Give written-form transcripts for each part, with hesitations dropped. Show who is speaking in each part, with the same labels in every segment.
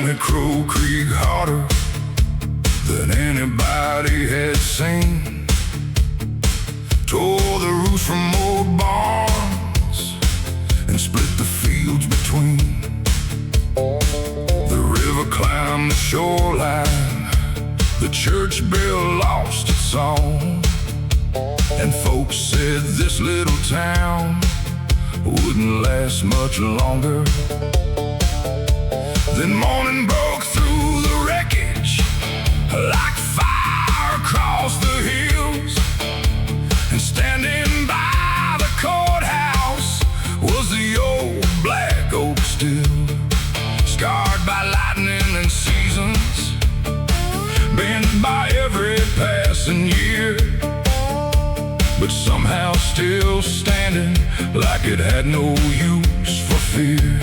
Speaker 1: at Crow Creek harder than anybody had seen. Tore the roofs from old barns and split the fields between. The river climbed the shoreline, the church bell lost its song, and folks said this little town wouldn't last much longer. Then morning broke through the wreckage like fire across the hills, and standing by the courthouse was the old black oak still, scarred by lightning and seasons, bent by every passing year, but somehow still standing like it had no use for fear.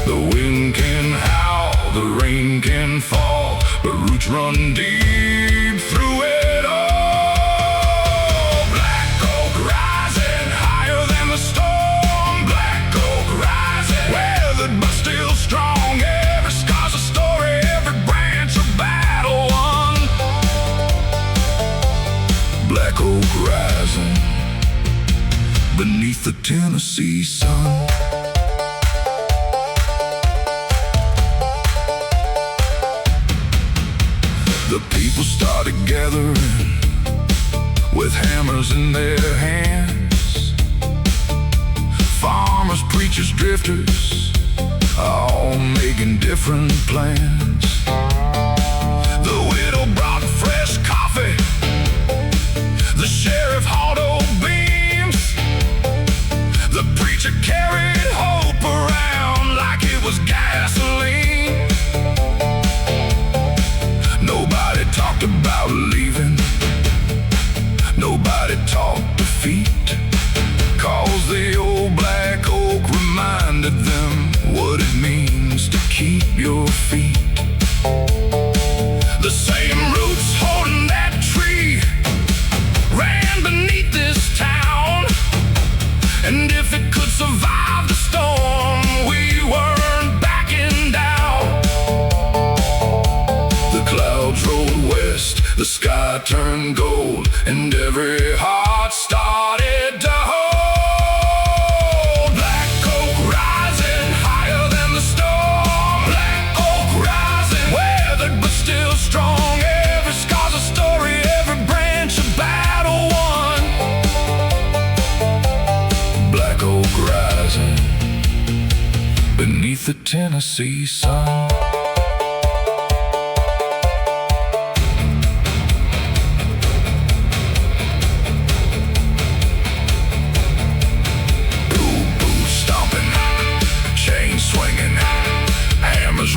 Speaker 1: The wind can howl, the rain can fall, but roots run deep through it all. Black oak rising higher than the storm. Black oak rising, weathered but still strong. Every scar's a story, every branch a battle won. Black oak rising beneath the Tennessee sun. The people started gathering with hammers in their hands. Farmers, preachers, drifters, all making different plans. The widow brought fresh coffee, the sheriff hauled old beams, the preacher carried hope around like it was gasoline. Nobody talked about leaving, nobody talked defeat, 'cause the old black oak reminded them what it means to keep your feet. The same roots holding that tree ran beneath this town, and if it could survive the storm, we weren't backing down. The clouds rolled west, the sky turned gold, and every heart started to hold. Black oak rising higher than the storm. Black oak rising, weathered but still strong. Every scar's a story, every branch a battle won. Black oak rising beneath the Tennessee sun.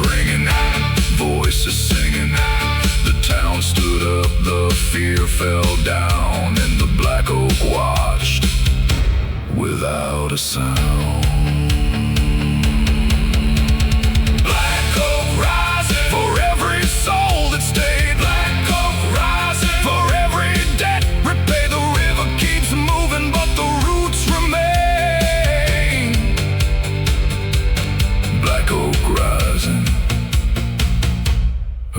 Speaker 1: Ringing, voices singing, the town stood up, the fear fell down, and the black oak watched without a sound. Black oak rising for every soul that stayed. Black oak rising for every debt repaid. The river keeps moving, but the roots remain. Black oak rising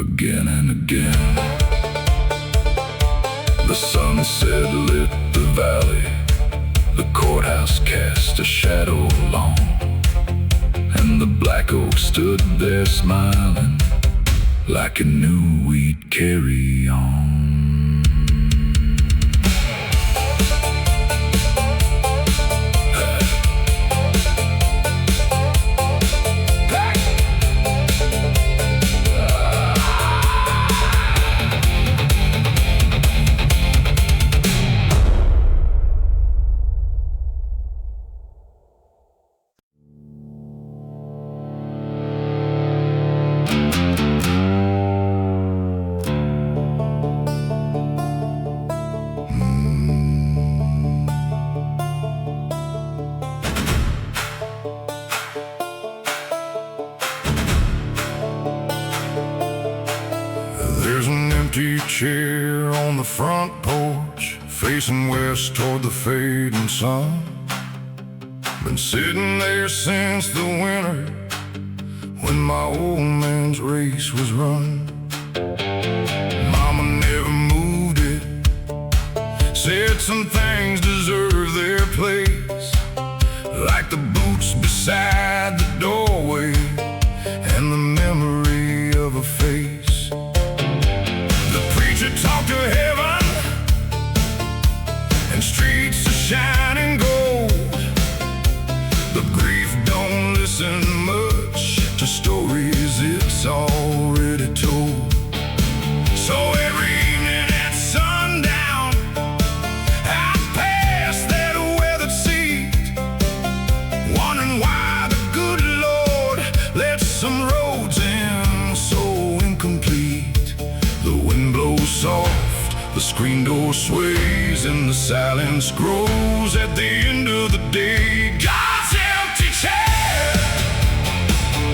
Speaker 1: again and again. The sunset lit the valley, the courthouse cast a shadow long, and the black oak stood there smiling like it knew we'd carry on. empty chair on the front porch, facing west toward the fading sun. Been sitting there since the winter when my old man's race was run. Mama never moved it, said some things deserve their place, like the boots beside the doorway and the memory of a face. The preacher talked to heaven and streets of shining gold, but grief don't listen much to stories it's already told. So every evening at sundown, I pass that weathered seat, wondering why the good Lord let some roads in so incomplete. The wind blows soft, the screen door sways, and the silence grows at the end of the day. God's empty chair,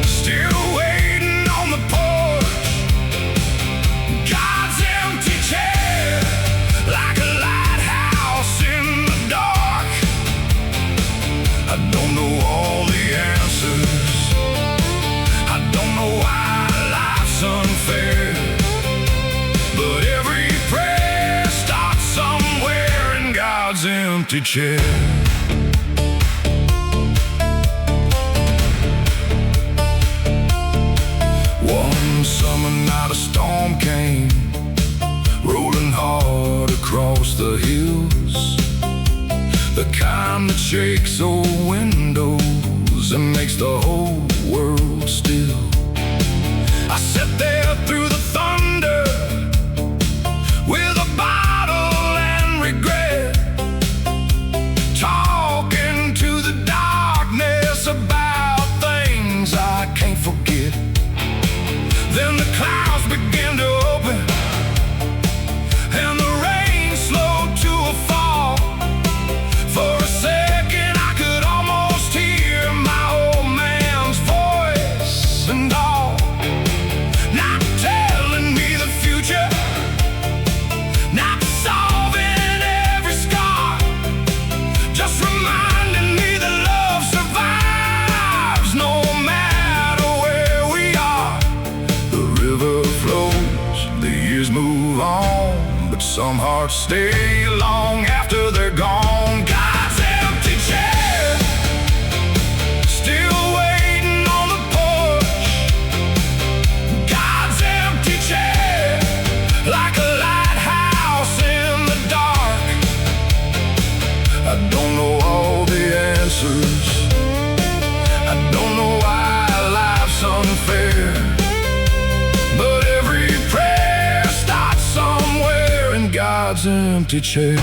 Speaker 1: still waiting on the porch. God's empty chair, like a lighthouse in the dark. I don't know all the answers, I don't know why life's unfair, but every prayer starts somewhere in God's empty chair. One summer night a storm came, rolling hard across the hills, the kind that shakes old windows and makes the whole world still. I sat there through the thunder with a bottle and regret, talking to the darkness about things I can't forget. Then the clouds began to open and the rain slowed to a fall. For a second I could almost hear my old man's voice and all, not telling me the future, not solving every scar, just reminding me that love survives no matter where we are. The river flows, the years move on, but some hearts stay long after they're gone. God's empty chair, still waiting on the porch. God's empty chair, like a lighthouse in the dark. I don't know all the answers, I don't know why life's unfair, but every prayer starts somewhere in God's empty chair.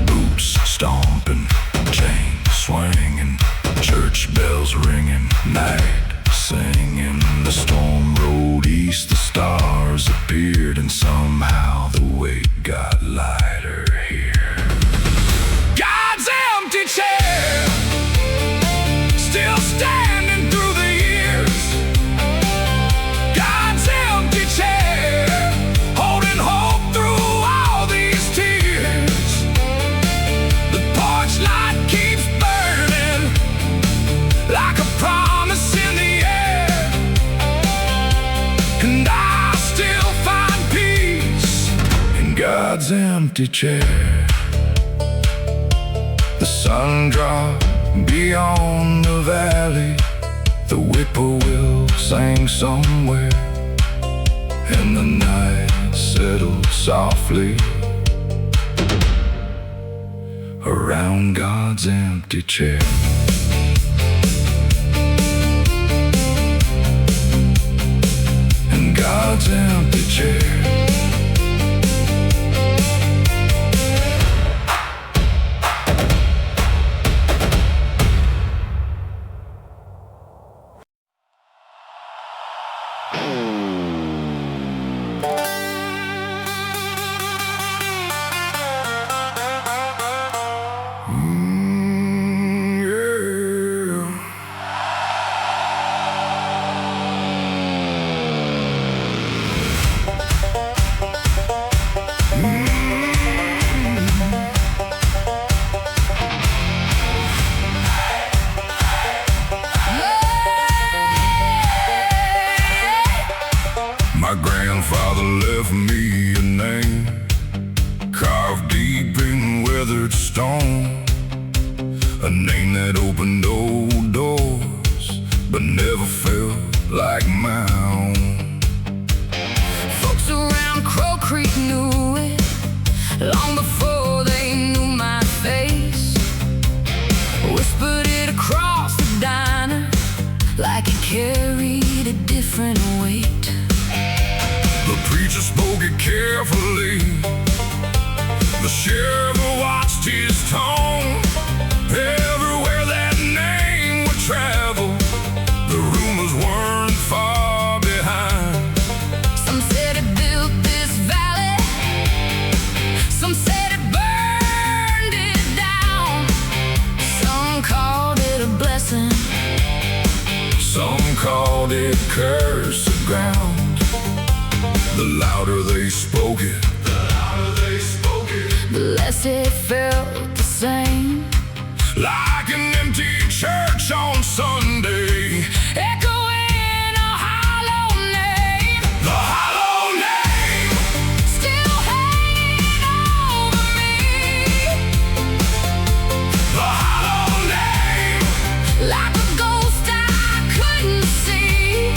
Speaker 1: Boots stomping, chains swinging, church bells ringing, night singing. The storm rolled east, the stars appeared, and somehow the weight got lighter here. God's empty chair, still standing through the years. God's empty chair, holding hope through all these tears. The porch light keeps burning like a promise in the air, and I still find peace in God's empty chair. The sun dropped beyond the valley, the whippoorwill sang somewhere, and the night settled softly around God's empty chair. In God's empty chair. Yeah. my own.
Speaker 2: Folks around Crow Creek knew it long before they knew my face. Whispered it across the diner like it carried a different weight.
Speaker 1: The preacher spoke it carefully. The sheriff watched his tone. Everywhere that name would travel, the rumors weren't far behind.
Speaker 2: Some said it built this valley, some said it burned it down. Some called it a blessing,
Speaker 1: some called it curse of ground. The louder they spoke it,
Speaker 2: the less it felt the same.
Speaker 1: like an empty church on Sunday,
Speaker 2: Echoing a hollow name,
Speaker 1: the hollow name.
Speaker 2: still hanging over me.
Speaker 1: The hollow name.
Speaker 2: Like a ghost I couldn't see.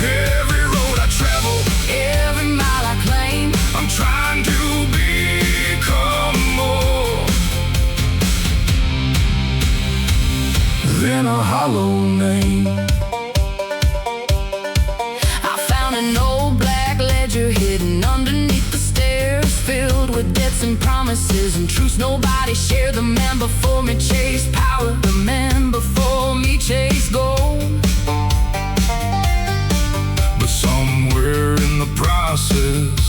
Speaker 1: Every road I travel,
Speaker 2: Every mile I claim,
Speaker 1: I'm trying to become more than a hollow name.
Speaker 2: I found an old black ledger hidden underneath the stairs, filled with debts and promises and truths nobody shared. The man before me chased power, the man before me chased gold.
Speaker 1: But somewhere in the process,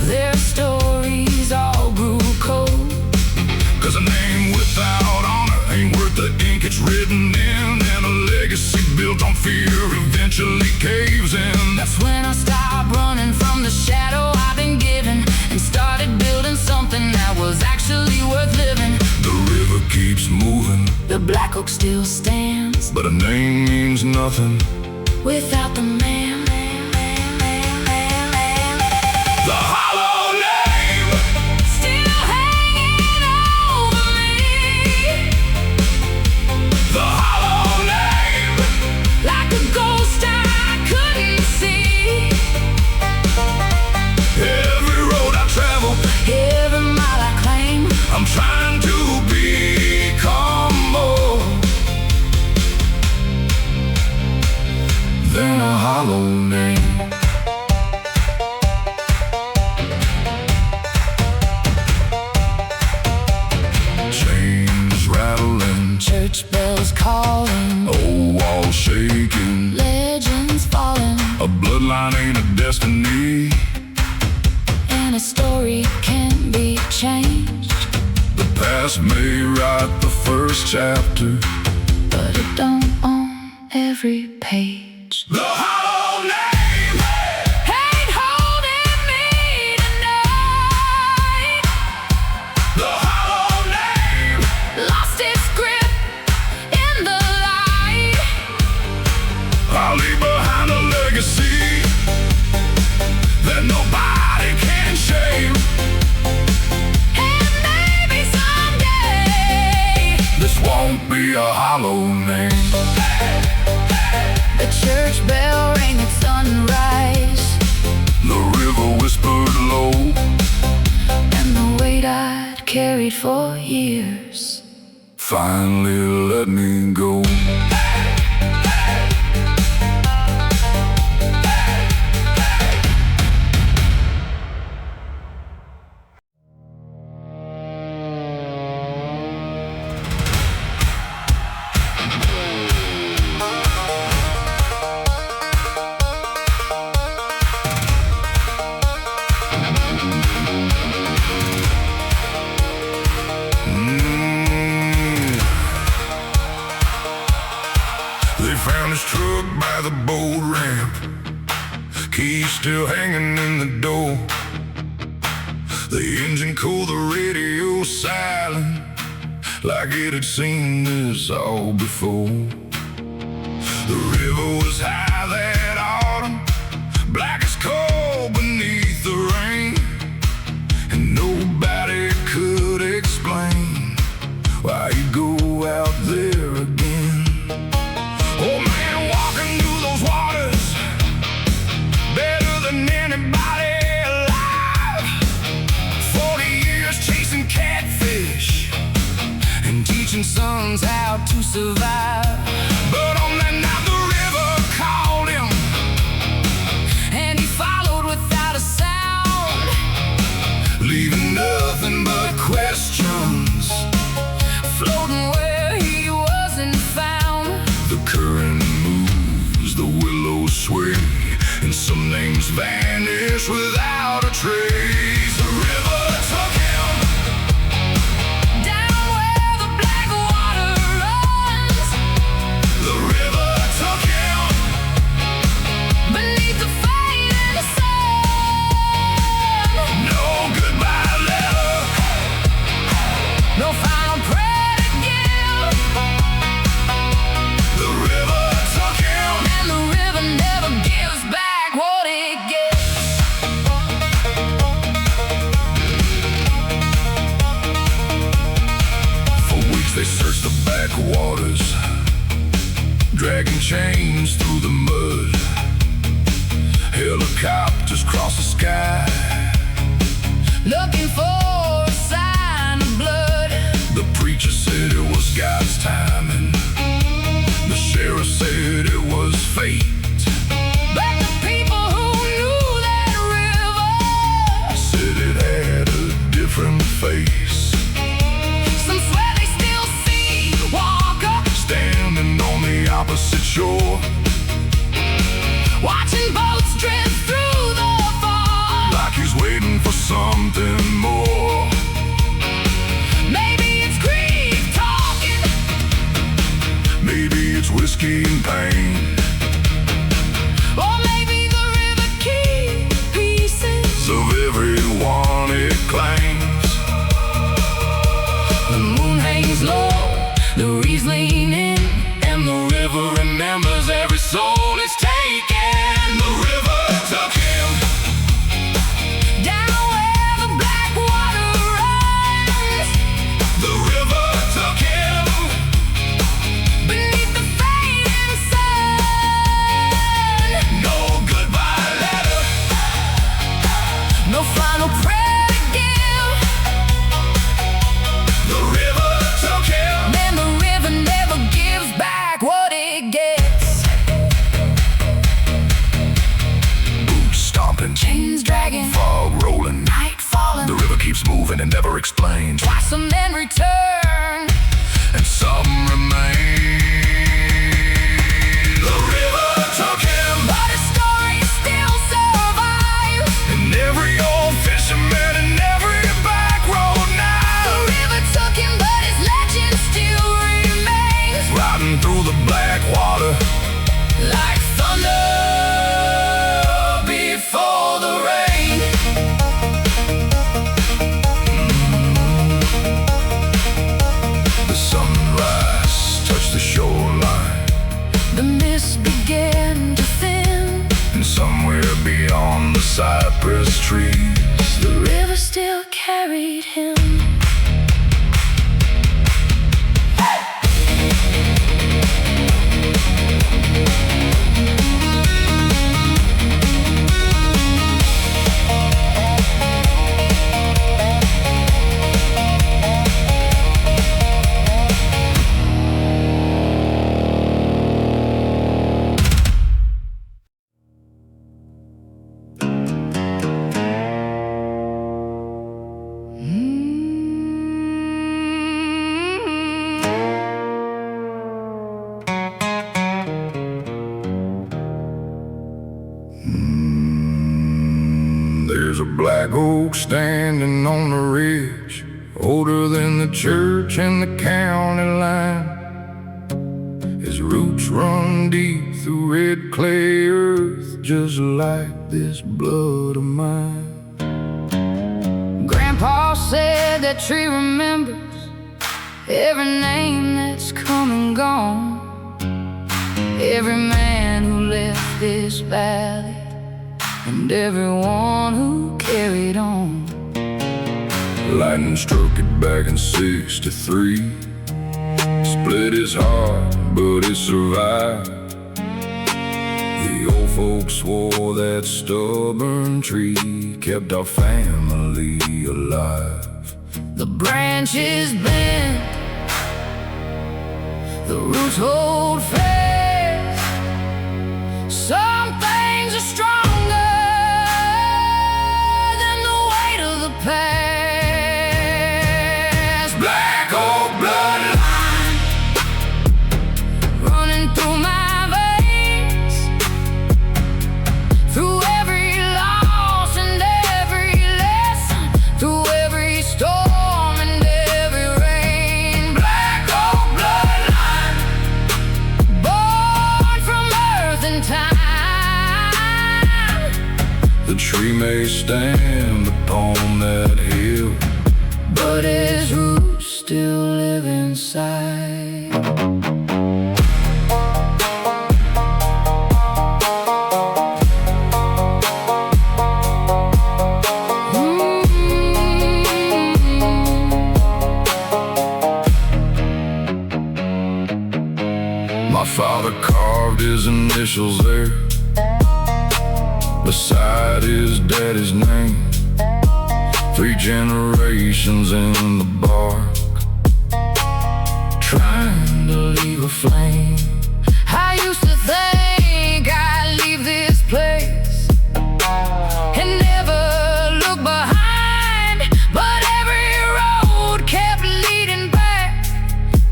Speaker 2: Their stories all grew cold.
Speaker 1: 'cause a name without honor ain't worth the ink it's written in, and a legacy built on fear eventually caves in.
Speaker 2: That's when I stopped running from the shadow I've been given and started building something that was actually worth living.
Speaker 1: The river keeps moving,
Speaker 2: The black oak still stands
Speaker 1: but a name means nothing
Speaker 2: without the man.
Speaker 1: the hollow name.
Speaker 2: Still hanging over me.
Speaker 1: The hollow name.
Speaker 2: Like a ghost I couldn't see.
Speaker 1: Every road I travel,
Speaker 2: Every mile I claim,
Speaker 1: I'm trying to become more than a hollow name. Chains rattling,
Speaker 2: church bells calling,
Speaker 1: old walls shaking.
Speaker 2: legends falling,
Speaker 1: A bloodline ain't a destiny.
Speaker 2: and a story can be changed,
Speaker 1: The past may write the first chapter,
Speaker 2: but it don't own every page.
Speaker 1: the hollow name.
Speaker 2: Ain't holding me tonight.
Speaker 1: The hollow name.
Speaker 2: Lost its grip in the light.
Speaker 1: I'll leave behind a legacy that nobody can shame.
Speaker 2: And maybe someday
Speaker 1: This won't be a hollow name.
Speaker 2: the church bell rang at sunrise,
Speaker 1: The river whispered low,
Speaker 2: and the weight I'd carried for years
Speaker 1: finally let me go. They found his truck by the boat ramp, keys still hanging in the door. The engine cool, the radio silent, like it had seen this all before. The river was high that autumn, black as coal beneath the rain, and nobody could explain why he'd go out there again. Old man walked as the willows sway, and some names vanish without a trace. The river took him
Speaker 2: down where the black water runs.
Speaker 1: The river took him
Speaker 2: Beneath the fading sun.
Speaker 1: no goodbye letter,
Speaker 2: No final prayer to give.
Speaker 1: the river took him.
Speaker 2: And the river never gives back what it gets.
Speaker 1: For weeks they searched the backwaters, dragging chains through the mud. Helicopters cross the sky,
Speaker 2: Looking for a sign of blood.
Speaker 1: the preacher said it was God's timing, the sheriff said it was fate.
Speaker 2: But the people who knew that river
Speaker 1: Said it had a different face,
Speaker 2: some swear they still see Walker
Speaker 1: standing on the opposite shore,
Speaker 2: watching boats drift through the fog.
Speaker 1: like he's waiting for something more.
Speaker 2: Maybe it's grief talking,
Speaker 1: Maybe it's whiskey and pain,
Speaker 2: or maybe the river keeps pieces.
Speaker 1: of everyone it claims.
Speaker 2: The moon hangs low, the reeds lean in,
Speaker 1: And the river remembers every soul it's taken. The river took him
Speaker 2: down where the black water runs.
Speaker 1: The river took him
Speaker 2: Beneath the fading sun.
Speaker 1: no goodbye letter,
Speaker 2: No final prayer to give.
Speaker 1: the river took him.
Speaker 2: Man, the river never gives back what it gets.
Speaker 1: Boots stomping,
Speaker 2: Chains dragging,
Speaker 1: fog rolling,
Speaker 2: night falling.
Speaker 1: the river keeps moving and never explains.
Speaker 2: Why some men return,
Speaker 1: And some remain. The river took him,
Speaker 2: but his story still survives.
Speaker 1: and every old fisherman and every back road
Speaker 2: The
Speaker 1: now,
Speaker 2: river took him, but his legend still remains.
Speaker 1: riding through the black water
Speaker 2: Like thunder before the rain.
Speaker 1: The sunrise touched the shoreline,
Speaker 2: The mist began to thin.
Speaker 1: and somewhere beyond the cypress trees,
Speaker 2: The river still carried him.
Speaker 1: There's a black oak standing on the ridge, older than the church and the county line. His roots run deep through red clay earth, just like this blood of mine.
Speaker 2: Grandpa said that tree remembers every name that's come and gone, every man who left this valley, and everyone who carried on.
Speaker 1: Lightning struck it back in '63, split his heart, but it survived. The old folks swore that stubborn tree kept our family alive.
Speaker 2: The branches bend, the roots hold fast. Some things are stronger than the weight of the past.
Speaker 1: Black Oak Bloodline,
Speaker 2: Running through my veins, time.
Speaker 1: The tree may stand upon that hill,
Speaker 2: but its roots still live inside.
Speaker 1: My father carved his initials there beside his daddy's name. 3 generations in the bark,
Speaker 2: trying to leave a flame. I used to think I'd leave this place and never look behind, but every road kept leading back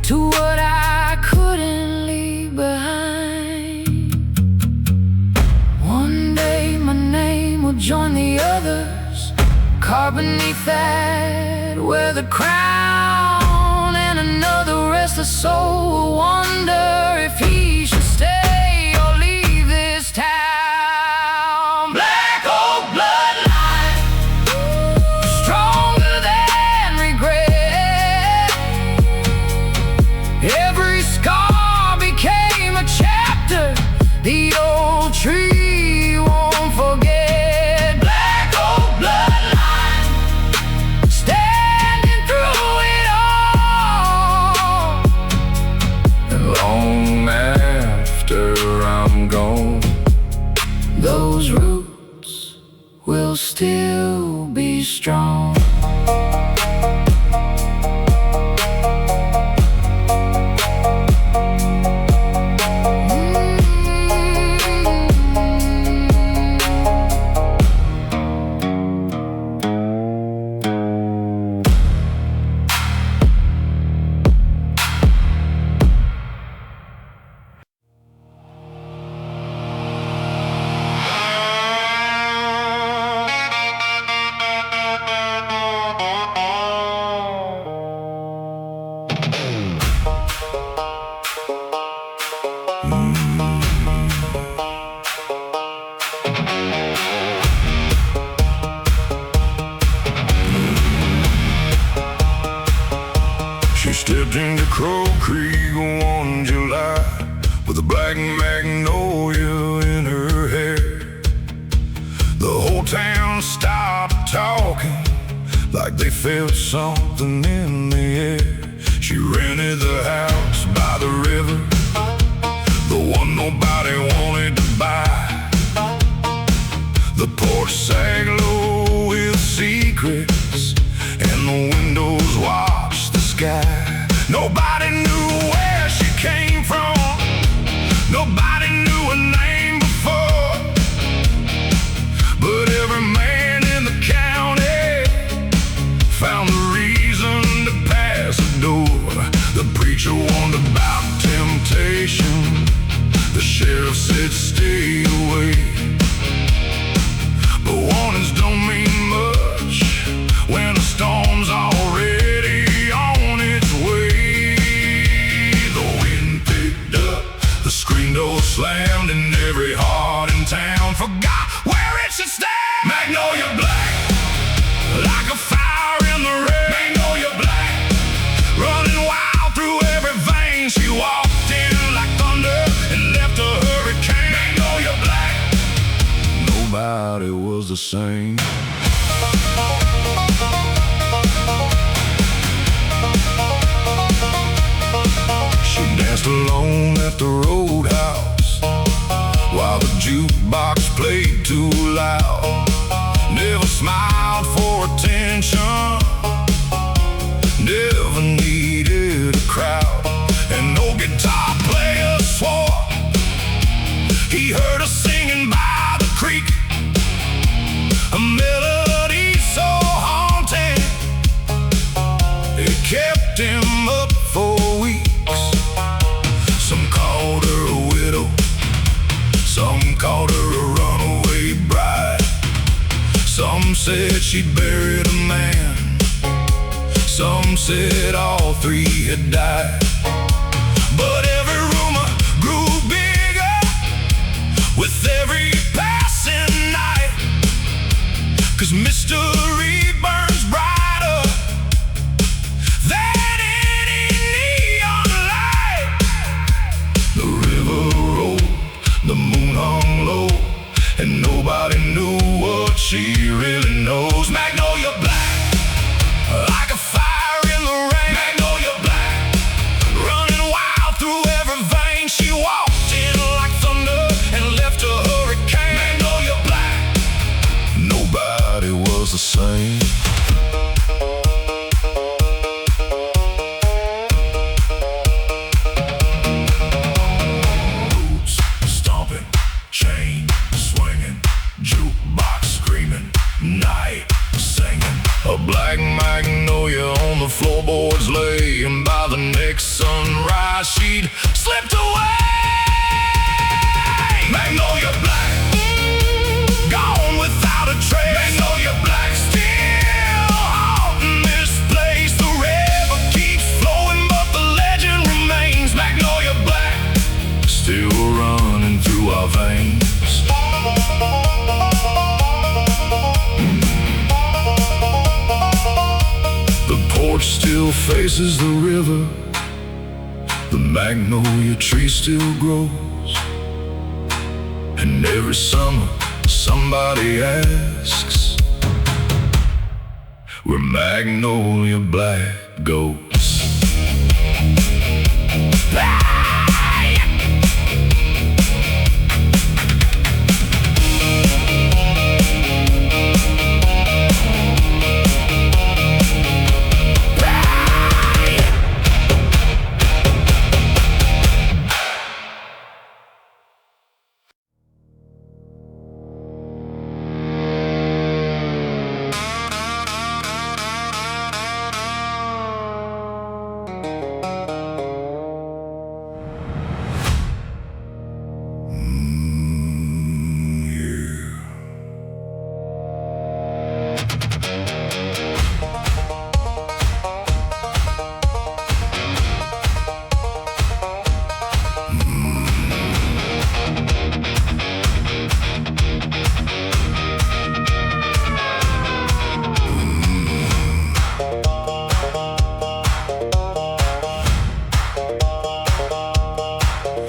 Speaker 2: to what I couldn't leave behind. One day my name will join the others, carved beneath that weathered crown, and another restless soul will wonder if he should stay or leave this town. Black Oak Bloodline, stronger than regret. Every scar became a chapter the old tree won't forget. Those roots will still be strong.
Speaker 1: She stepped into Crow Creek one July with a black magnolia in her hair. The whole town stopped talking like they felt something in the air. She rented the house by the river, the one nobody wanted to buy. The porch sag low with secrets, and the windows watched the sky. Nobody knew where she came from, nobody knew her name before, but every man in the county found a reason to pass the door. The preacher warned about temptation, the sheriff said stay away. But warnings don't mean much when a storm's already on its way. The wind picked up, the screen door slammed, and every heart in town forgot where it should stand. Magnolia Black, like a fire in the rain. Magnolia Black, running wild through every vein. She walked in like thunder and left a hurricane. Magnolia Black, nobody was the same. She danced alone at the roadhouse while the jukebox played too loud. Never smiled for attention, never needed a crowd. And no guitar player swore he heard her singing by the creek, a melody so haunting it kept him up for weeks. Some called her a widow, some called her a runaway bride. Some said she'd buried a man, some said all 3 had died. But every rumor grew bigger His mystery burns brighter than any neon light. The river rolled, the moon hung low, and nobody knew what she really knows. Magnolia Black, like a fire in the rain. Magnolia Black, running wild through every vein. She walked in like thunder and left a hurricane. Magnolia Black, nobody was the same. Boots stomping, chain swinging, jukebox screaming, night singing. A black magnolia on the floorboards lay, and by the next sunrise she'd slipped away. Magnolia Black, gone without a trace. Magnolia Black, still haunting this place. The river keeps flowing, but the legend remains. Magnolia Black, still running through our veins. The porch still faces the river. The magnolia tree still grows. And every summer somebody asks where Magnolia Black goes.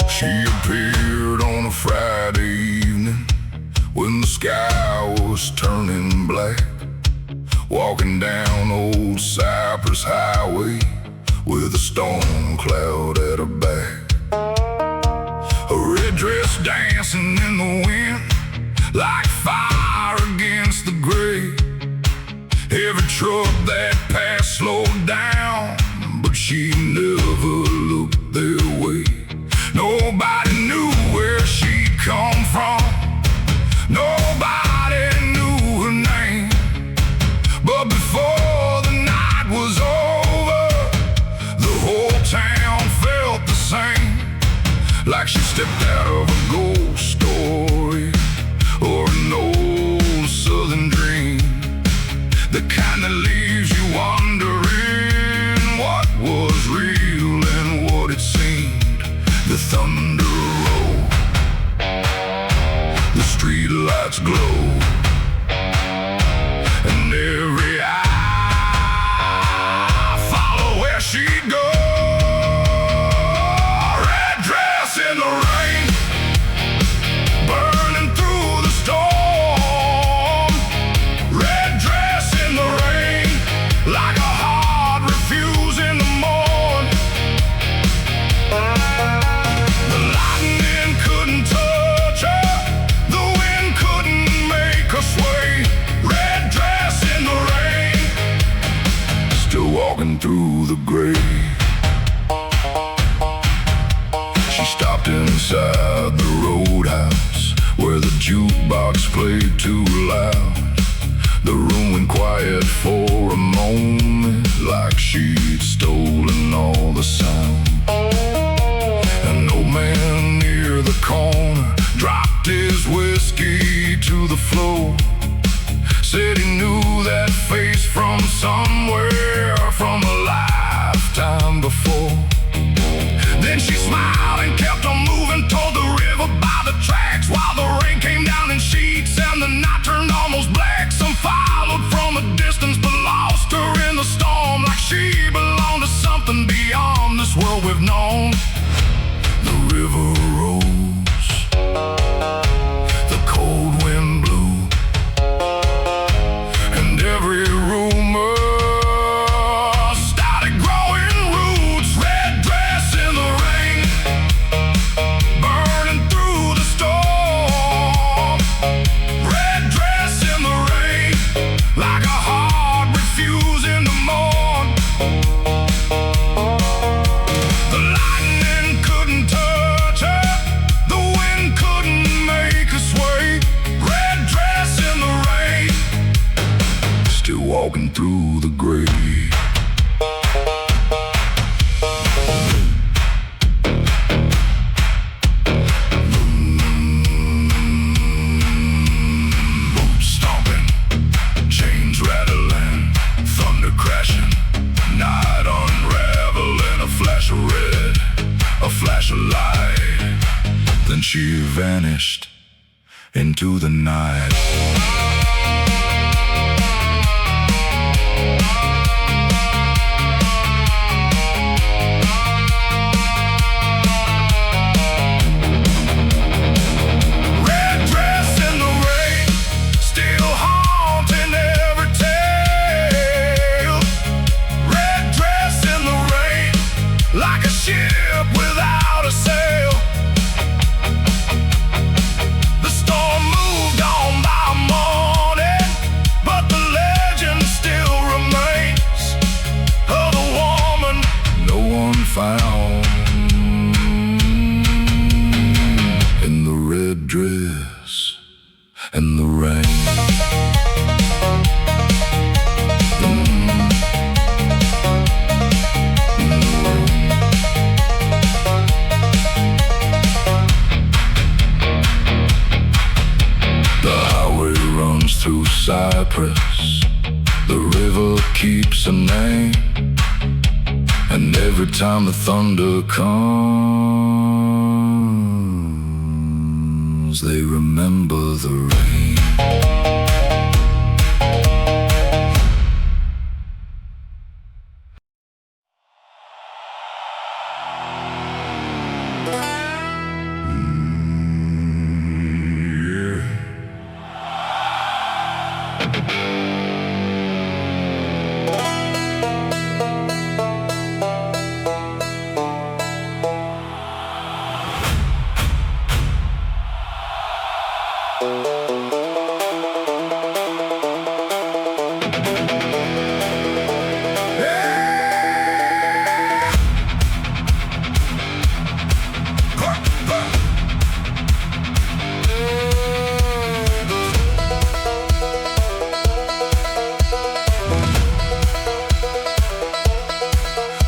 Speaker 1: She appeared on a Friday evening when the sky was turning black, walking down old Cypress Highway with a storm cloud at her back. A red dress dancing in the wind like fire against the gray. Every truck that passed slowed down, but she never looked their way. Nobody knew where she'd come from. Nobody knew her name. But before the night was over, the whole town felt the same, like she stepped out of a ghost story or an old southern dream, the kind that leaves you wondering what was real and what it seemed. The thunder rolled, the street lights glow, and every eye followed where she'd go. Red dress in the rain, burning through the storm. Red dress in the rain, like a heart refused in the morn. The lightning couldn't touch her, the wind couldn't make her sway. Red dress in the rain, still walking through the gray. She stopped inside the roadhouse where the jukebox played too loud. The room went quiet for a moment, like she'd stolen all the sound. An old man near the corner dropped his whiskey to the floor, said he knew that face from somewhere, from a lifetime before. Then she smiled and kept on moving toward the river by the tracks, while the rain came down in sheets and the night turned almost black. Some fire into the night. Found in the red dress and the rain. The highway runs through Cyprus. The river keeps a name. And every time the thunder comes, they remember the rain.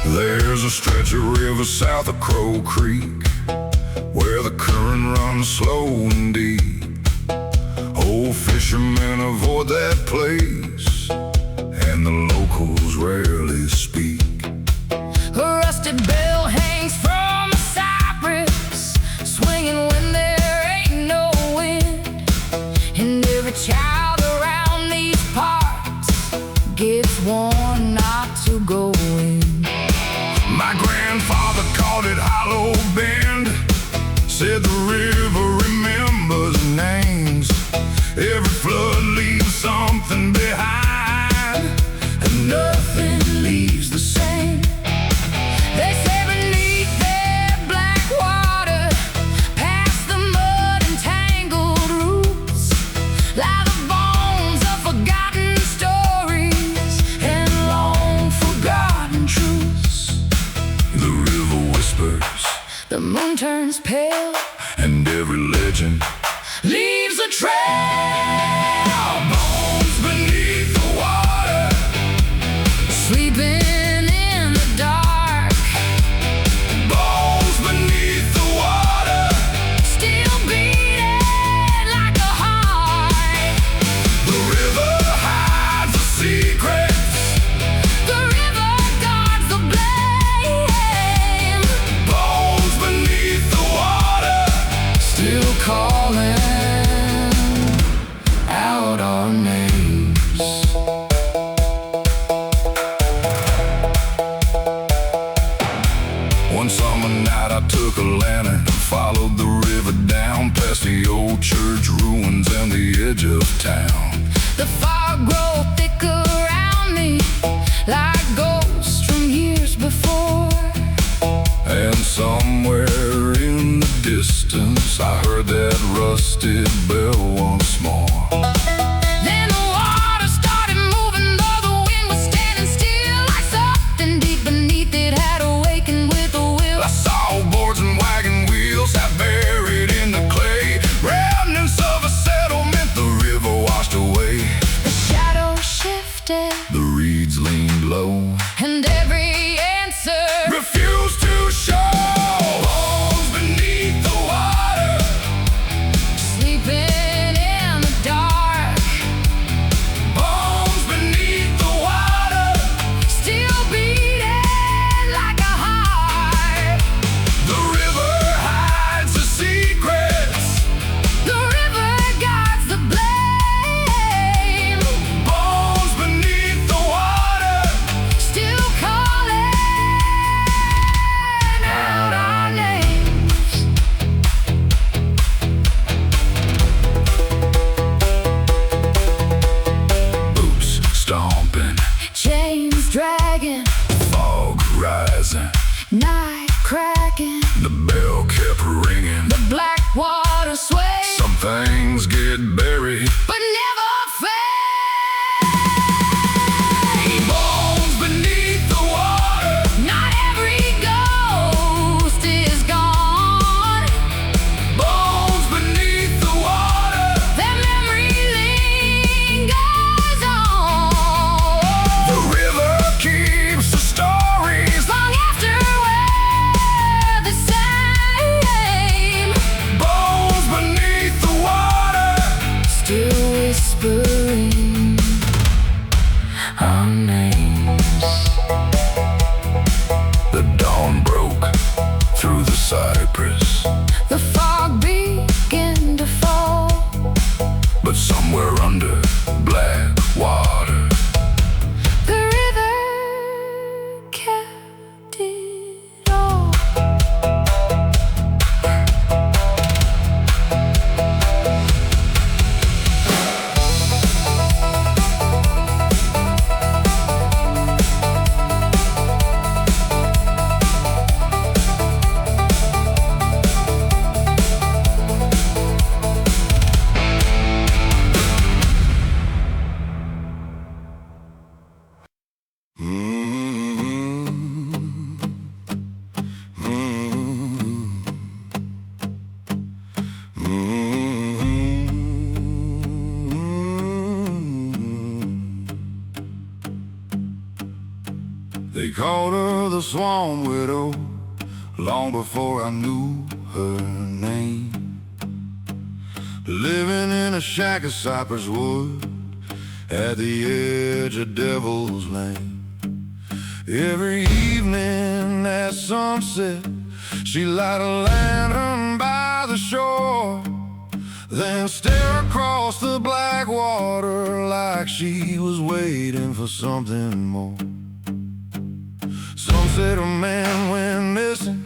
Speaker 1: There's a stretch of river south of Crow Creek where the current runs slow and deep. Old fishermen avoid that place, and the locals rarely speak.
Speaker 2: A rusted bell hangs from a cypress, swinging when there ain't no wind. And every child around these parts gets warned not to go in.
Speaker 1: My grandfather called it Hollow Bend, said the river remembers names. Every flood leaves something behind, and nothing leaves the same.
Speaker 2: They say beneath their black water, past the mud and tangled roots, lie the bones of forgotten stories and long forgotten truths.
Speaker 1: The river whispers,
Speaker 2: the moon turns pale,
Speaker 1: and every legend
Speaker 2: leaves a trail.
Speaker 1: Bones beneath the water,
Speaker 2: Sleeping in the dark,
Speaker 1: bones beneath the water.
Speaker 2: still beating like a heart.
Speaker 1: The river hides the secrets,
Speaker 2: The river guards the blame,
Speaker 1: bones beneath the water.
Speaker 2: still calling out our names.
Speaker 1: One summer night I took a lantern and followed the river down past the old church ruins and the edge of town.
Speaker 2: The fog grows thick around me, like ghosts from years before.
Speaker 1: And somewhere in the distance I heard that rusted bell once more.
Speaker 2: Then the water started moving, though the wind was standing still, like something deep beneath it had awakened with a will.
Speaker 1: I saw boards and wagon wheels half buried in the clay, remnants of a settlement the river washed away.
Speaker 2: The shadow shifted,
Speaker 1: The reeds leaned low,
Speaker 2: and every answer
Speaker 1: refused to show. Bones beneath the water,
Speaker 2: sleeping in
Speaker 1: called her the Swamp Widow long before I knew her name. Living in a shack of cypress wood at the edge of Devil's Lane. Every evening at sunset, she light a lantern by the shore, then stare across the black water like she was waiting for something more. Some said a man went missing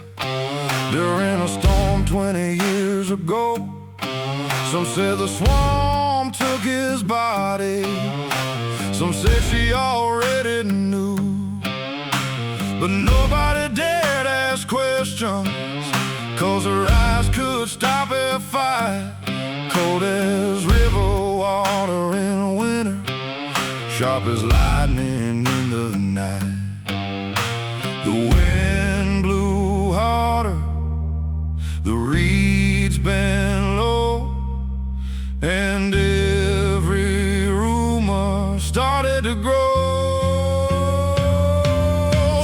Speaker 1: during a storm 20 years ago. Some said the swamp took his body. Some said she already knew, but nobody dared ask questions, 'cause her eyes could stop a fire, cold as river water in winter, sharp as lightning in the night. The wind blew harder, the reeds bent low, and every rumor started to grow.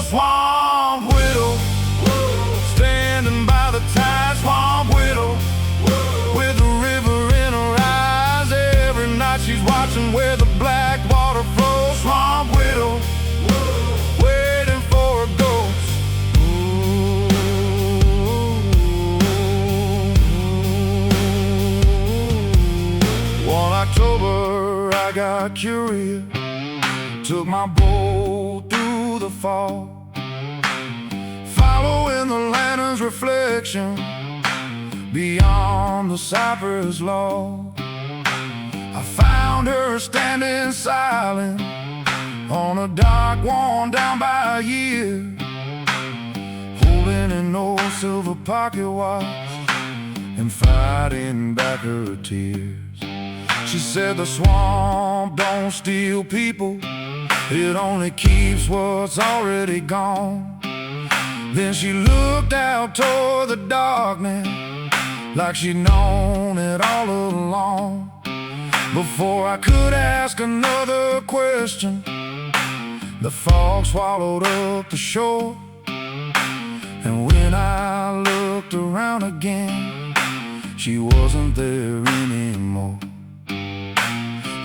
Speaker 1: Swamp widow, standing by the tide. Swamp widow, with the river in her eyes. Every night she's watching where the black water flows. Swamp widow, waiting for a ghost. One October I got curious, took my boat through the fog, following the lantern's reflection beyond the cypress log. I found her standing silent on a dock worn down by a year, holding an old silver pocket watch and fighting back her tears. She said the swamp don't steal people, it only keeps what's already gone. Then she looked out toward the darkness like she'd known it all along. Before I could ask another question, the fog swallowed up the shore. And when I looked around again, she wasn't there anymore.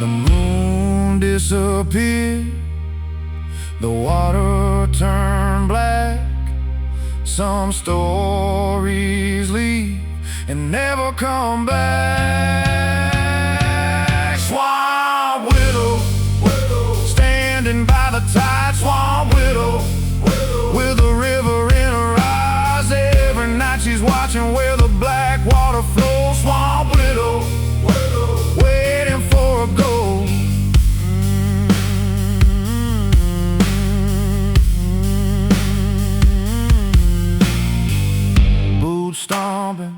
Speaker 1: The moon disappeared, the water turned black. Some stories leave and never come back. Swamp widow, standing by the tide. Swamp widow, with the river in her eyes. Every night she's watching where the black water flows. Swamp widow, waiting for a ghost. Boots stomping,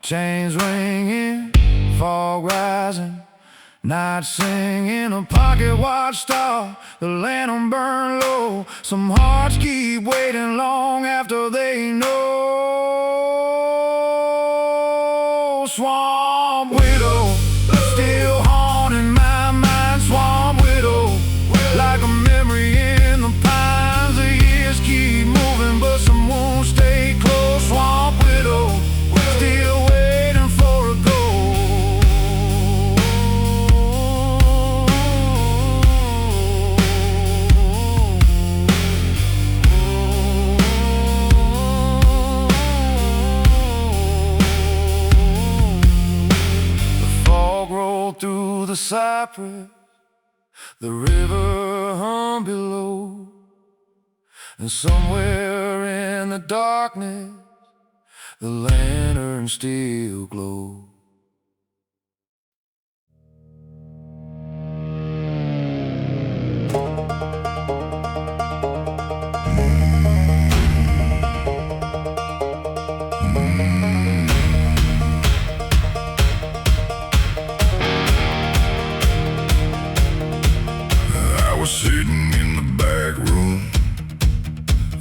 Speaker 1: chains ringing, fog rising, night singing, a pocket watch star, the lantern burn low. Some hearts keep waiting long after they know. Swamp widow, still haunting my mind. Swamp widow, like a memory in the pines. The years keep moving, but some won't stay close. Swamp widow, still waiting for a ghost. The fog rolled through the cypress, the river hummed below, and somewhere in the darkness the lantern still glows. I was sitting in the back room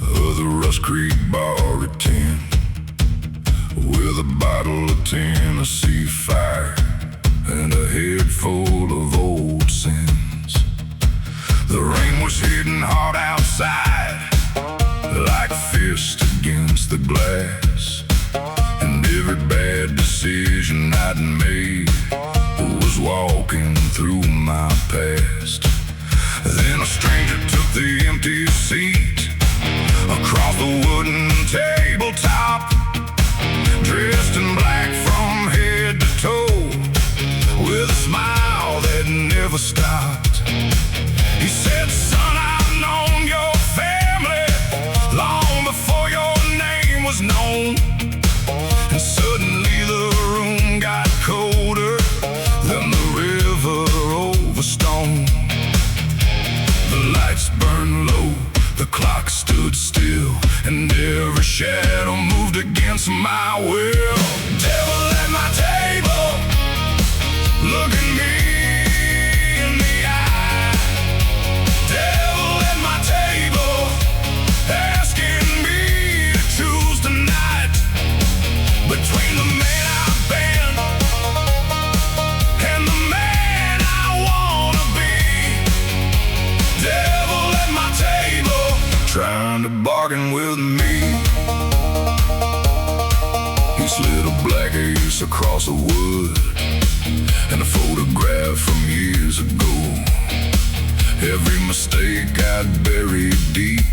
Speaker 1: of the Rust Creek bar at 10, with a bottle of Tennessee Fire and a head full of old sins. The rain was hitting hard outside, against the glass, and every bad decision I'd made was walking through my past. Then a stranger took the empty seat across the wooden tabletop, dressed in black from head to toe, with a smile that never stopped. He said, "Son, I've known your family long before your name was known." And suddenly the room got colder than the river over stone. The lights burned low, the clock stood still, and every shadow moved against my will. Devil at my table, look at me in the eye. Devil at my table, asking me to choose tonight between the man I've been and the man I wanna be. Devil at my table, trying to bargain with me. He slid a black ace across the wood and a photograph from years ago. Every mistake I'd buried deep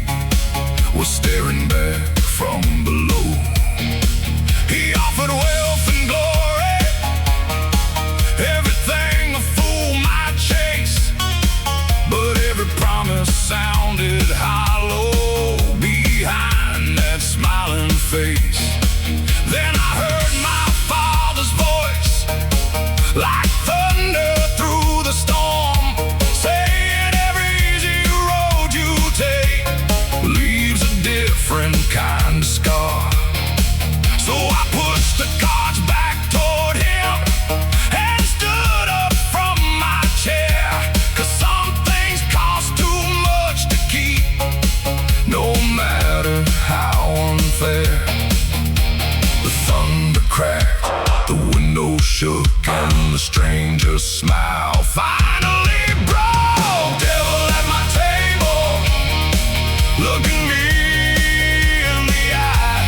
Speaker 1: was staring back from below. He offered wealth and glory, everything a fool might chase, but every promise sounded hollow behind that smiling face. Then I heard my father's voice, like thunder through the storm, saying every easy road you take leaves a different kind of scar. So I pushed the cards back toward him and stood up from my chair, 'cause some things cost too much to keep, no matter how unfair. The thunder cracked, the window shook, and the stranger's smile finally broke. Devil at my table, look at me in the eye.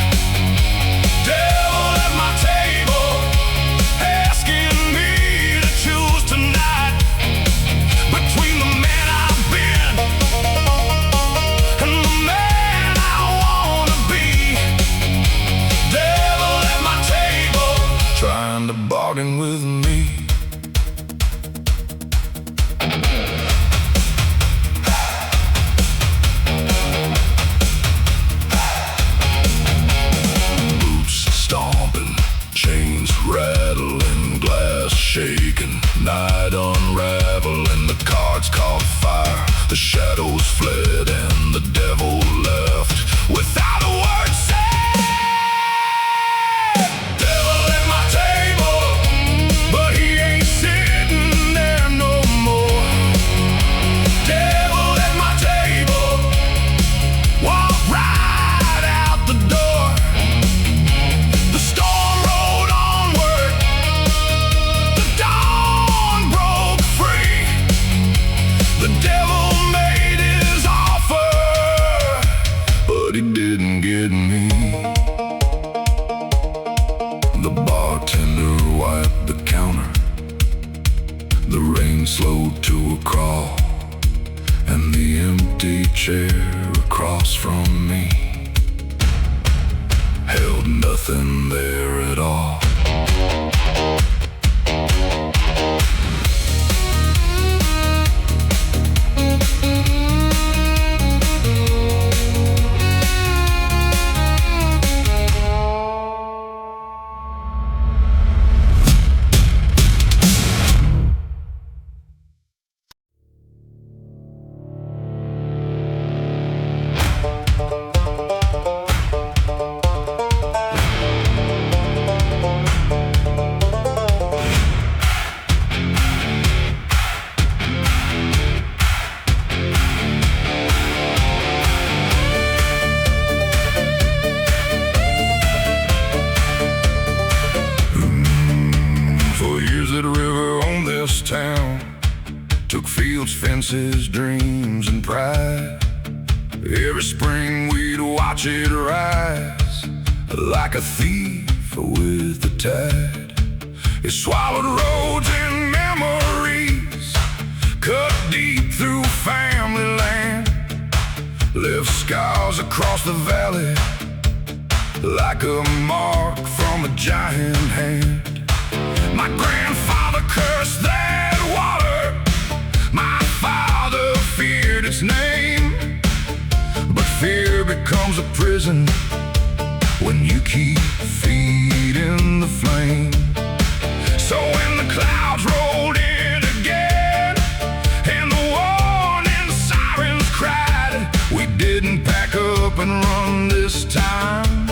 Speaker 1: Devil at my table, asking me to choose tonight between the man I've been and the man I wanna be. Devil at my table, trying to bargain with me. Boots stomping, chains rattling, glass shaking, night unraveling. The cards caught fire, the shadows fled, and the devil left without a word said. Devil at my table, but he ain't sitting there no more. Devil at my table, walk right out the door. The storm rolled onward, the dawn broke free. The devil made his offer, but he didn't get me. The bartender wiped the counter, the rain slowed to a crawl, and the empty chair across from me held nothing there at all. Took fields, fences, dreams, and pride. Every spring we'd watch it rise like a thief with the tide. It swallowed roads and memories, cut deep through family land, left scars across the valley like a mark from a giant hand. My grandfather cursed that water, my father feared its name, but fear becomes a prison when you keep feeding the flame. So when the clouds rolled in again and the warning sirens cried, we didn't pack up and run this time.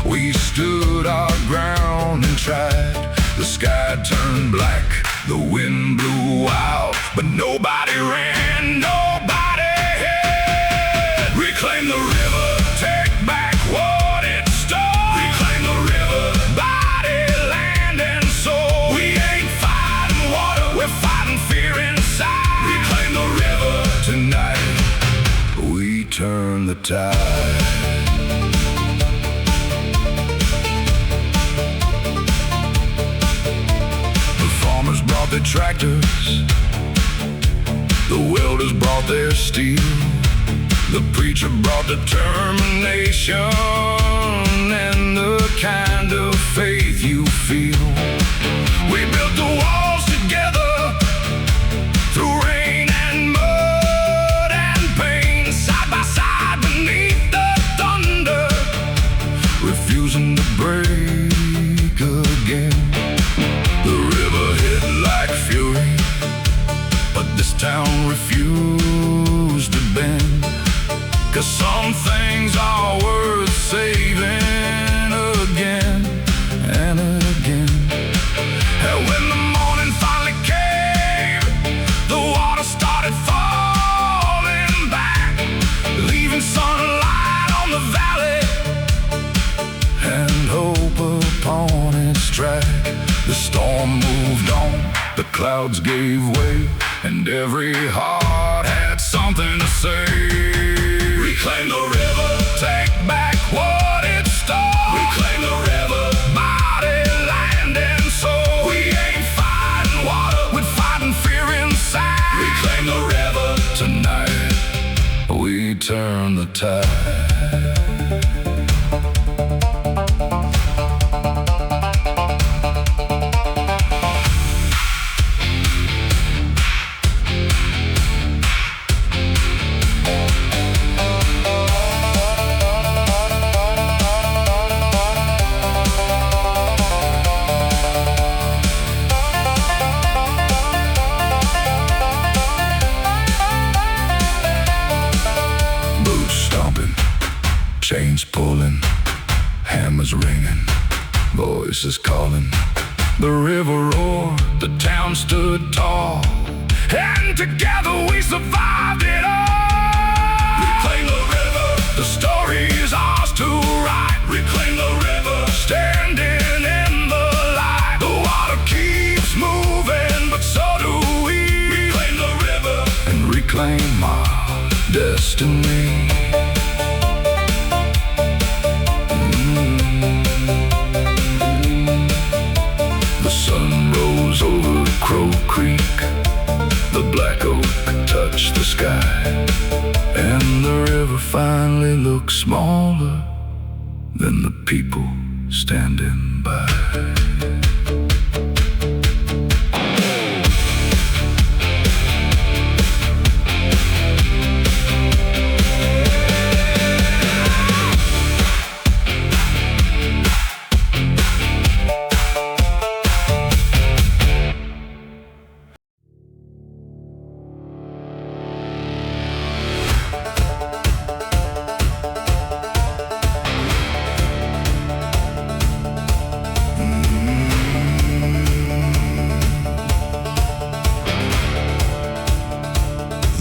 Speaker 1: We stood our ground and tried. The sky turned black, the wind blew wild, but nobody ran, nobody hid. Reclaim the river, take back what it stole. Reclaim the river, body, land, and soul. We ain't fighting water, we're fighting fear inside. Reclaim the river, tonight we turn the tide. The tractors, the welders brought their steel, the preacher brought determination and the kind of faith you feel. We built the walls together through rain and mud and pain, side by side beneath the thunder, refusing to break again. The river hit like fury, but this town refused to bend, 'cause some things are worth saving again and again. And when the morning finally came, the water started falling back, leaving sunlight on the valley and hope upon its track. The storm moved on, the clouds gave way, and every heart had something to say. Reclaim the river, take back what it stole. Reclaim the river, body, land, and soul. We ain't fighting water, we're fighting fear inside. Reclaim the river, tonight we turn the tide. Chains pulling, hammers ringing, voices calling. The river roared, the town stood tall, and together we survived it all. Reclaim the river, the story is ours to write. Reclaim the river, standing in the light. The water keeps moving, but so do we. Reclaim the river and reclaim our destiny. Over Crow Creek, the black oak touched the sky, and the river finally looks smaller than the people standing by.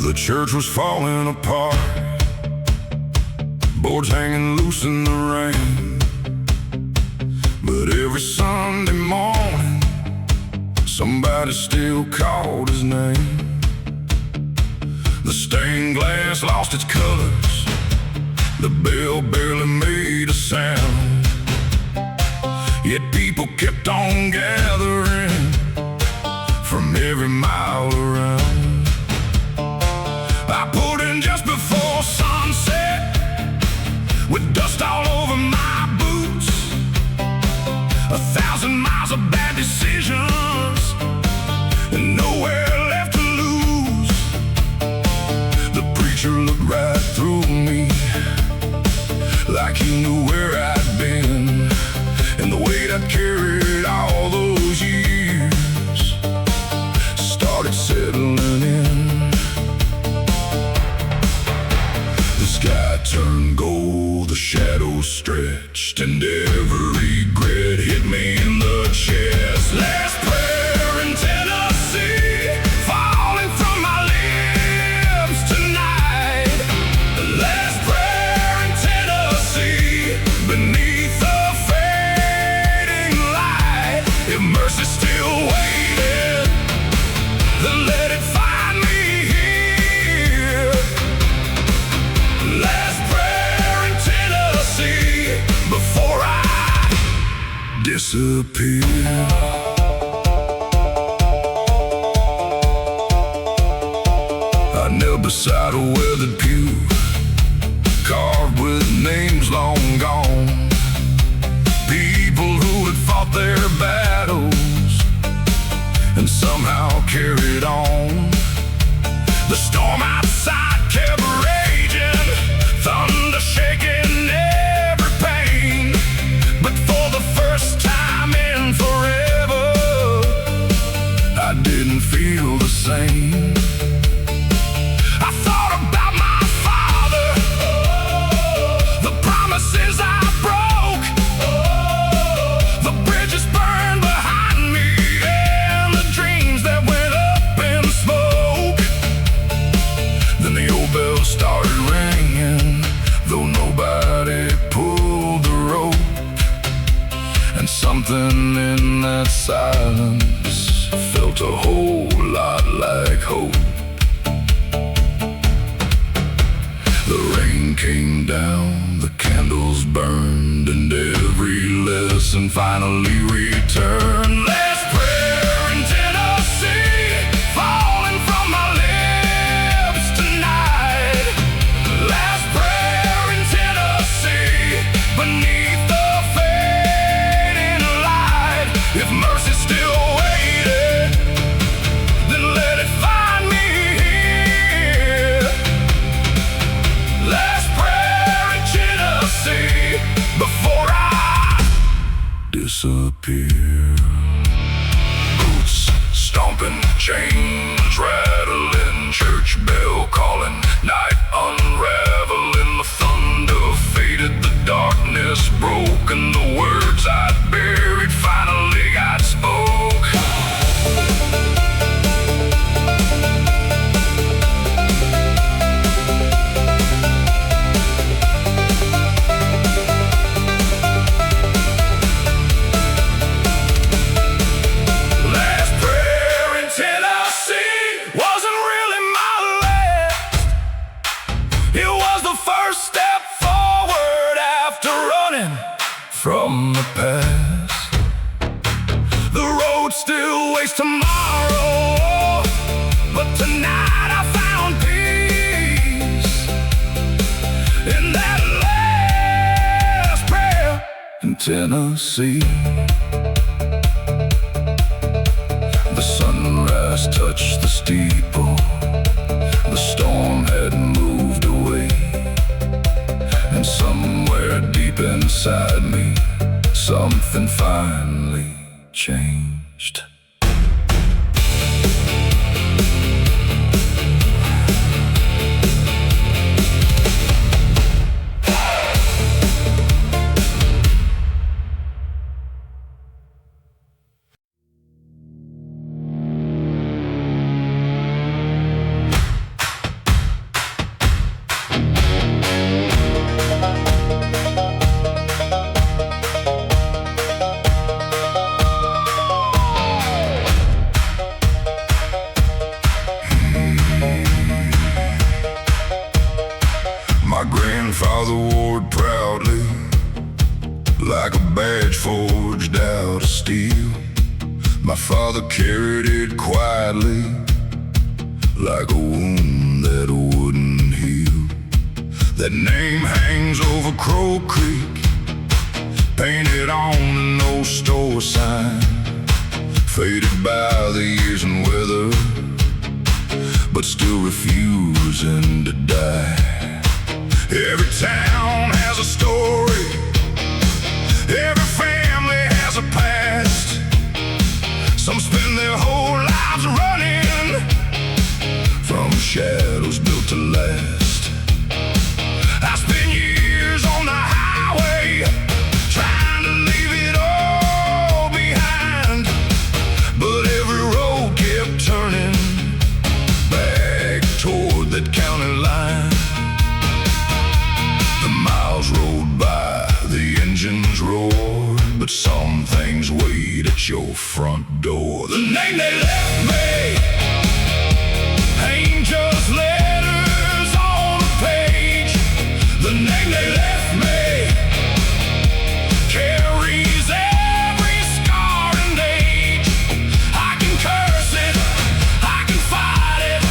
Speaker 1: The church was falling apart, boards hanging loose in the rain. But every Sunday morning, somebody still called his name. The stained glass lost its colors, the bell barely made a sound. Yet people kept on gathering from every mile around. I pulled in just before sunset with dust all over my boots. 1,000 miles of bad decisions and nowhere left to lose. The preacher looked right through me like he knew where I'd been and the weight I'd carried all those years started settling in. The sky turned gold, the shadows stretched, and every regret hit me in the chest. Last prayer in Tennessee, falling from my lips tonight. The last prayer in Tennessee, beneath the fading light. If mercy still waited, then let it find me here. Last prayer in Tennessee, before I disappear. I knelt beside a weathered pew, carved with names long gone. People who had fought their battles and somehow carried on. The storm outside kept raging, thunder shaking every pane. But for the first time in forever, I didn't feel the same. I thought about my father, the promises I broke, the bridges burned behind me, and the dreams that went up in smoke. Then the old bell started ringing, though nobody pulled the rope. And something in that silence felt a whole lot like hope. The rain came down, the candles burned, and every lesson finally returned. Last prayer in Tennessee, falling from my lips tonight. Last prayer in Tennessee, beneath the fading light. If mercy still waited, then let it find me here. Last prayer in Tennessee, before I disappear. Boots stomping, chains rattling, church bell calling, night unraveling. The thunder faded, the darkness broke, and the words I'd buried finally got spoke. Last prayer in Tennessee wasn't really my last. It was the first step forward after running from the past. The road still waits tomorrow, but tonight I found peace in that last prayer in Tennessee. The sunrise touched the steeple, the storm had moved away, and somewhere deep inside me, something finally changed. grandfather wore it proudly, like a badge forged My father carried it quietly, like a wound that wouldn't heal. That name hangs over Crow Creek, painted on an old store sign, faded by the years and weather, but still refusing to die. Every town has a story, every family has a past. Some spend their whole lives running from shadows built to last. I spent years on the highway trying to leave it all behind, but every road kept turning back toward that county line. The miles rolled by, the engines roared, but some things wait at your front door. The name they left me ain't just letters on a page. The name they left me carries every scar and age. I can curse it, I can fight it,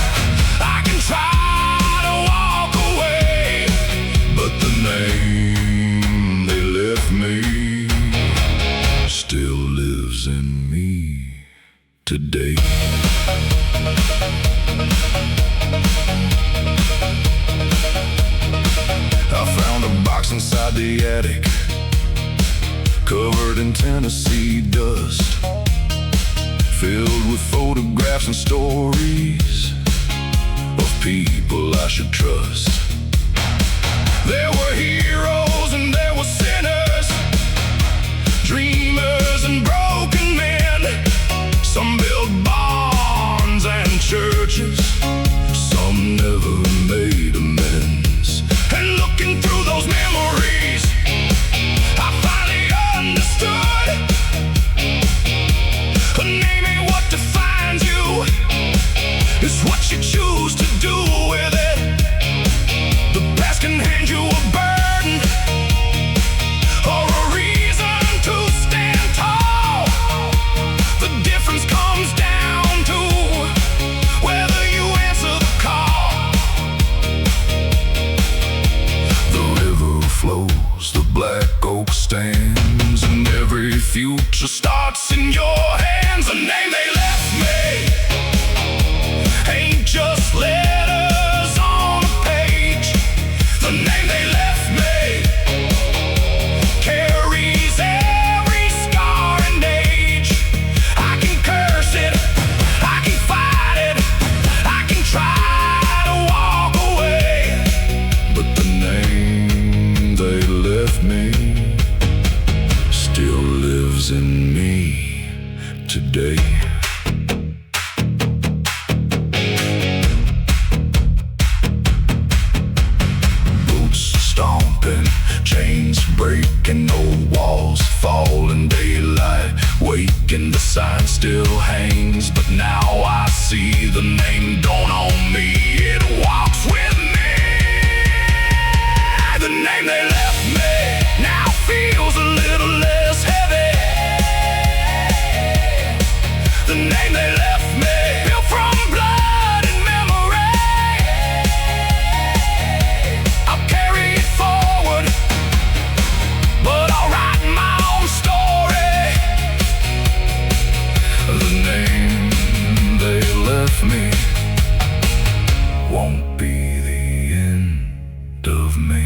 Speaker 1: I can try to walk away, but the name they left me still lives in me today. I found a box inside the attic, covered in Tennessee dust, filled with photographs and stories of people I should trust. There were heroes and there were sinners, dreamers and broken men. Some built barns and churches, some never made amends. And looking through those memories, I finally understood a name ain't what defines you, it's what you choose to do with it. The past can hand you a burden or a reason to stand tall. The difference comes down to whether you answer the call. The river flows, the black oak stands, and every future starts in your hands. The name they left me ain't just letters on a page. The name they left me carries every scar and age. I can curse it, I can fight it, I can try to walk away, but the name they left me still lives in me today. Stomping, chains breaking, old walls fall in daylight, waking. The sign still hangs, but now I see the name dawn on me. It walks with me. The name they left me now feels a little less heavy. The name they left me built from blood and memory. I'll carry it forward, but I'll write my own story. The name they left me won't be the end of me.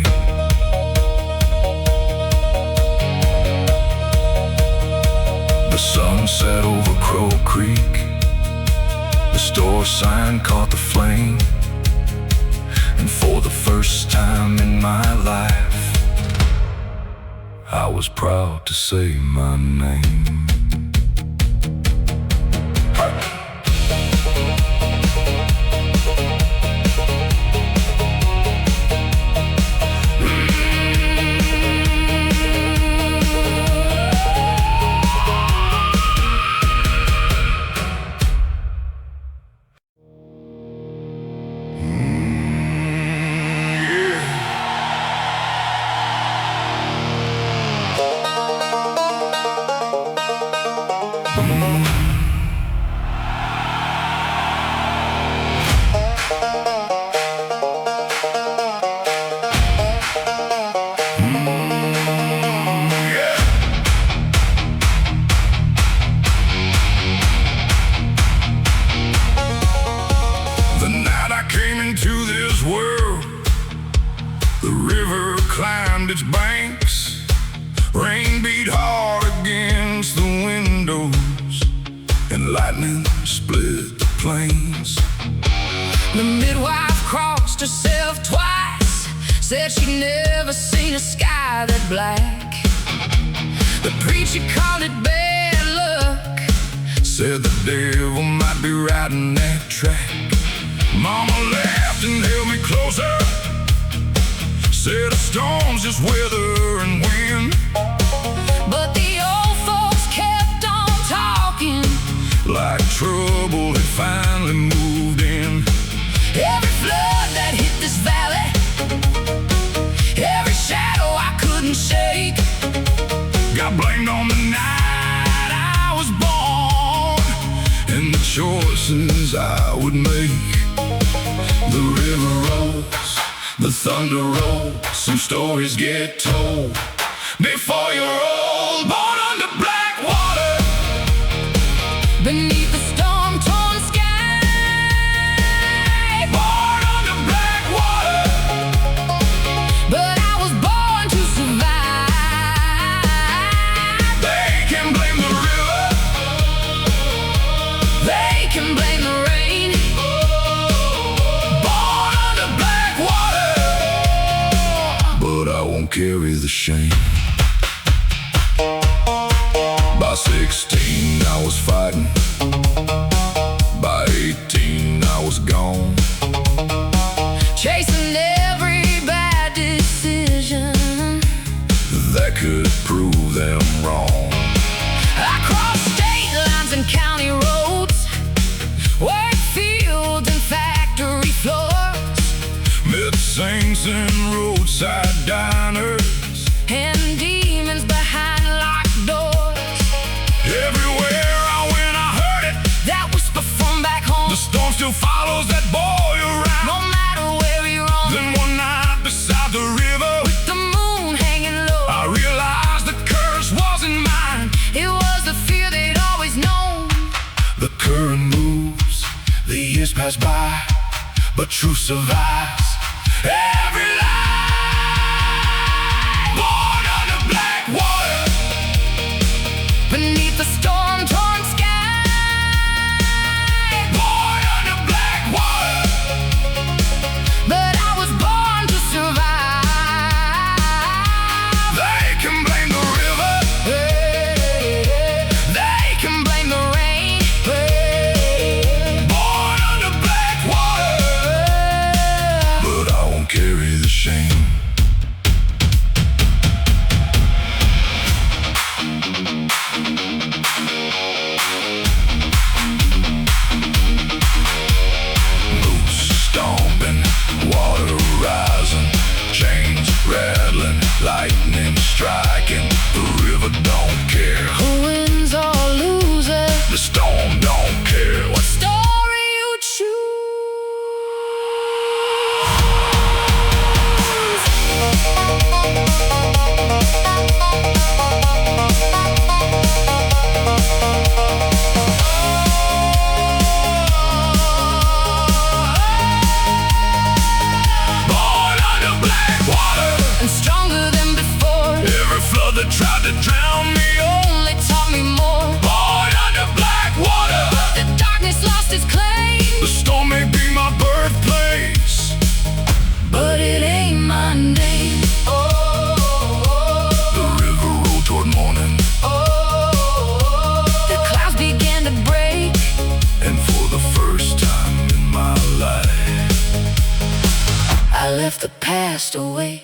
Speaker 1: The sun set over Crow Creek, the store sign caught the flame, and for the first time in my life, I was proud to say my name. plains.
Speaker 2: The midwife crossed herself twice, said she'd never seen a sky that black. The preacher called it bad luck,
Speaker 1: said the devil might be riding that track. Mama laughed and held me closer, said a storm's just weather and wind.
Speaker 2: but the old folks kept on talking,
Speaker 1: like trouble had finally moved in.
Speaker 2: every flood that hit this valley, every shadow I couldn't shake,
Speaker 1: got blamed on the night I was born and the choices I would make. The river rolls, the thunder rolls, some stories get told before you're old. Born under black water,
Speaker 2: beneath the storm-torn sky.
Speaker 1: born under black water,
Speaker 2: But I was born to survive.
Speaker 1: they can blame the river,
Speaker 2: They can blame the rain.
Speaker 1: born under black water, but I won't carry the shame. By 16 I was fighting, by 18 I was gone,
Speaker 2: Chasing every bad decision,
Speaker 1: that could prove them wrong.
Speaker 2: I crossed state lines and county roads, worked fields and factory floors,
Speaker 1: Met saints in roadside diners,
Speaker 2: and demons behind locked doors.
Speaker 1: everywhere I went I heard it,
Speaker 2: That whisper from back home,
Speaker 1: the storm still follows that boy around.
Speaker 2: no matter where he roams.
Speaker 1: Then one night beside the river,
Speaker 2: With the moon hanging low,
Speaker 1: I realized the curse wasn't mine.
Speaker 2: it was the fear they'd always known.
Speaker 1: The current moves, the years pass by, but truth survives every lie. Born under black water,
Speaker 2: Beneath the storm-torn sky,
Speaker 1: born under black water,
Speaker 2: but I was born to survive.
Speaker 1: they can blame the river,
Speaker 2: They can blame the rain.
Speaker 1: born under black water, but I won't carry the shame. Moose stomping, water rising, chains rattling, lightning striking. The river don't care,
Speaker 2: Who wins or loses?
Speaker 1: the storm don't care.
Speaker 2: What story you choose?
Speaker 1: Born under black water,
Speaker 2: And stronger than before,
Speaker 1: every flood that tried to drown me.
Speaker 2: only taught me more.
Speaker 1: Born under black water,
Speaker 2: The darkness lost its claim,
Speaker 1: the storm may be my birthplace,
Speaker 2: but it ain't my name.
Speaker 1: the river rolled toward morning,
Speaker 2: The clouds began to break,
Speaker 1: and for the first time in my life,
Speaker 2: I left the past awake.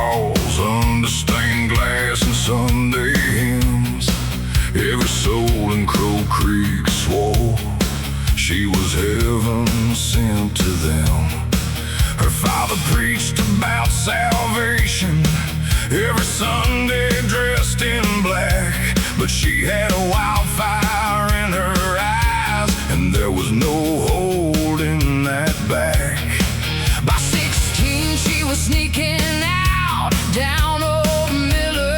Speaker 1: walls under stained glass and Sunday hymns. Every soul in Crow Creek swore she was heaven sent to them. Her father preached about salvation every Sunday dressed in black, but she had a wildfire in her eyes, and there was no holding that back.
Speaker 2: By 16 she was sneaking out down old Miller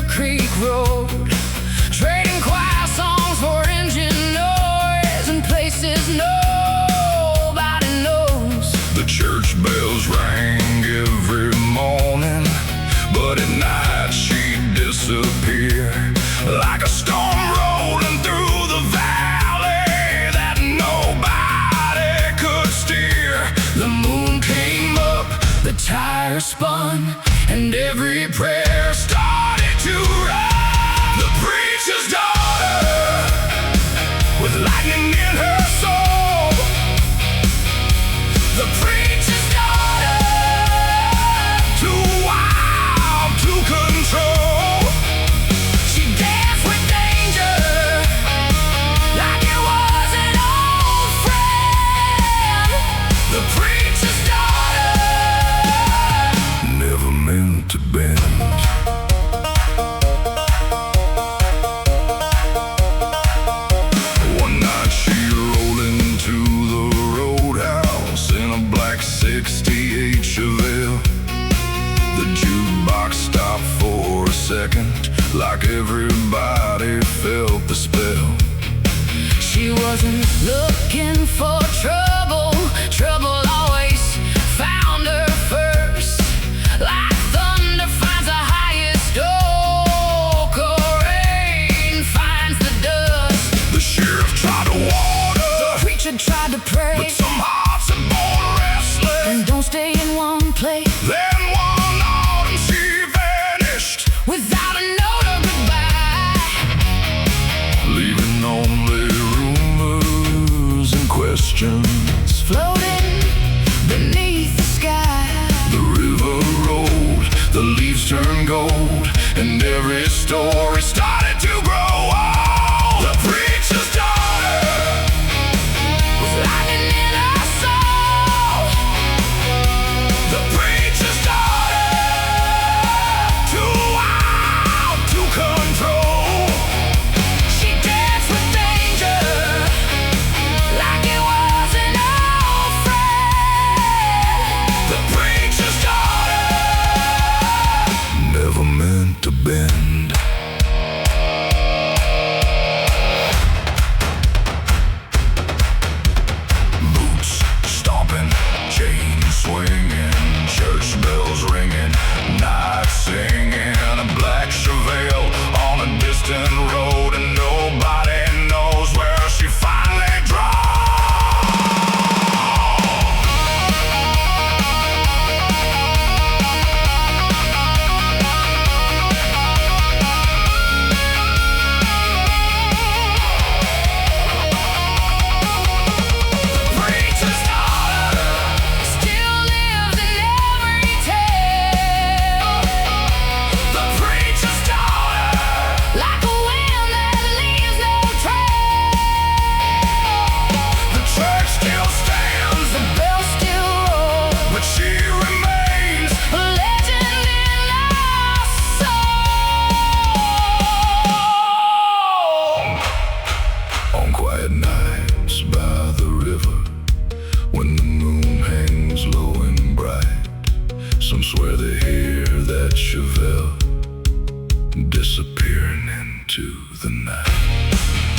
Speaker 2: Creek Road, trading choir songs for engine noise and places nobody knows.
Speaker 1: The church bells rang every morning, but at night she'd disappear like a storm rolling through the valley that nobody could steer.
Speaker 2: The moon came up, the tires spun, and every prayer started to run.
Speaker 1: The preacher's daughter, with lightning in her soul. The preacher's daughter, too wild to control.
Speaker 2: She danced with danger like it was an old friend.
Speaker 1: The preacher's daughter, never meant to bend. One night she rolled into the roadhouse in a black 68 Chevelle. The jukebox stopped for a second, like everybody felt the spell.
Speaker 2: She wasn't looking for trouble, trouble always found her first. Like thunder finds the highest oak, or rain finds the dust.
Speaker 1: The sheriff tried to warn her,
Speaker 2: The preacher tried to pray,
Speaker 1: but some hearts are born restless.
Speaker 2: and don't stay in one place
Speaker 1: Then one autumn she vanished,
Speaker 2: without a note or goodbye.
Speaker 1: leaving only rumors and questions.
Speaker 2: Floating beneath the sky,
Speaker 1: The river rolled, the leaves turned gold, and every story started to grow old. The preacher's daughter,
Speaker 2: with lightning in her soul.
Speaker 1: the preacher's daughter, too wild to control.
Speaker 2: She danced with danger like it was an old friend.
Speaker 1: The preacher's daughter, never meant to bend. Boots stomping, chains swinging, church bells ringing, night singing. A black Chevelle on a distant road, and nobody knows where she finally dropped. Preacher's daughter,
Speaker 2: Still lives in every tale,
Speaker 1: the preacher's daughter,
Speaker 2: like a wind that leaves no trail.
Speaker 1: the church still stands,
Speaker 2: The bells still roll,
Speaker 1: but she remains.
Speaker 2: a legend in our soul.
Speaker 1: On quiet nights by the river, when the moon hangs low and bright, some swear they hear that Chevelle disappearing into the night.